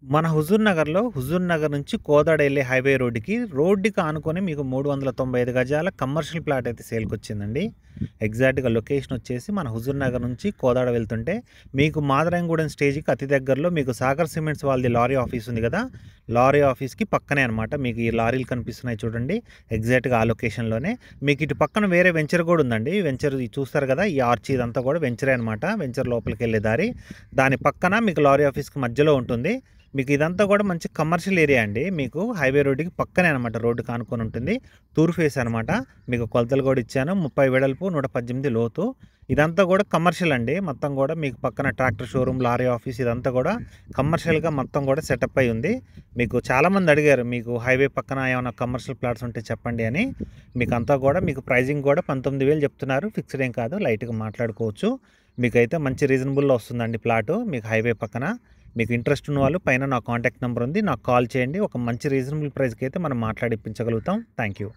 మన హుజూర్ నగర్ నుంచి కోదాడ వెళ్ళే హైవే రోడ్డుకి ఆనుకొని మీకు 395 గజాల కమర్షియల్ ప్లాట్ అయితే సేల్కొచ్చిందండి. ఎగ్జాక్ట్‌గా లొకేషన్ వచ్చేసి మన హుజూర్ నగర్ నుంచి కోదాడ వెళ్తుంటే మీకు మాదరాయగూడెం స్టేజ్‌కి అతి దగ్గరలో మీకు సాగర్ సిమెంట్స్ వాళ్ళది లారీ ఆఫీస్ ఉంది కదా! లారీ ఆఫీస్‌కి పక్కనే అనమాట. మీకు ఈ లారీలు కనిపిస్తున్నాయి చూడండి. ఎగ్జాక్ట్‌గా ఆ లొకేషన్‌లోనే. మీకు ఇటు పక్కన వేరే వెంచర్ కూడా ఉందండి. వెంచర్ చూస్తారు కదా! ఈ ఆర్చ్ ఇదంతా కూడా వెంచరే అనమాట. వెంచర్ లోపలికెళ్ళే దారి. దాని పక్కన మీకు లారీ ఆఫీస్‌కి మధ్యలో ఉంటుంది. మీకు ఇదంతా కూడా మంచి కమర్షియల్ ఏరియా అండి. మీకు హైవే రోడ్డుకి పక్కనే అనమాట. రోడ్డుకి ఆనుకొని ఉంటుంది. తూర్పు ఫేస్ అనమాట. మీకు కొలతలు కూడా ఇచ్చాను. 30 వెడల్పు, 118 లోతు. ఇదంతా కూడా కమర్షియల్ అండి. మొత్తం కూడా మీకు పక్కన ట్రాక్టర్ షోరూమ్, లారీ ఆఫీస్ ఇదంతా కూడా కమర్షియల్‌గా మొత్తం కూడా సెటప్ అయ్యి ఉంది. మీకు చాలామంది అడిగారు మీకు హైవే పక్కన ఏమైనా కమర్షియల్ ప్లాట్స్ ఉంటే చెప్పండి అని. మీకంతా కూడా మీకు ప్రైజింగ్ కూడా 19,000 చెప్తున్నారు. ఫిక్స్డ్ ఏం కాదు. లైట్‌గా మాట్లాడుకోవచ్చు. మీకైతే మంచి రీజనబుల్‌లో వస్తుందండి ప్లాటు. మీకు హైవే పక్కన. మీకు ఇంట్రెస్ట్ ఉన్న వాళ్ళు పైన నా కాంటాక్ట్ నెంబర్ ఉంది. నాకు కాల్ చేయండి. ఒక మంచి రీజనబుల్ ప్రైస్‌కి అయితే మనం మాట్లాడి ఇప్పించగలుగుతాం. Thank you.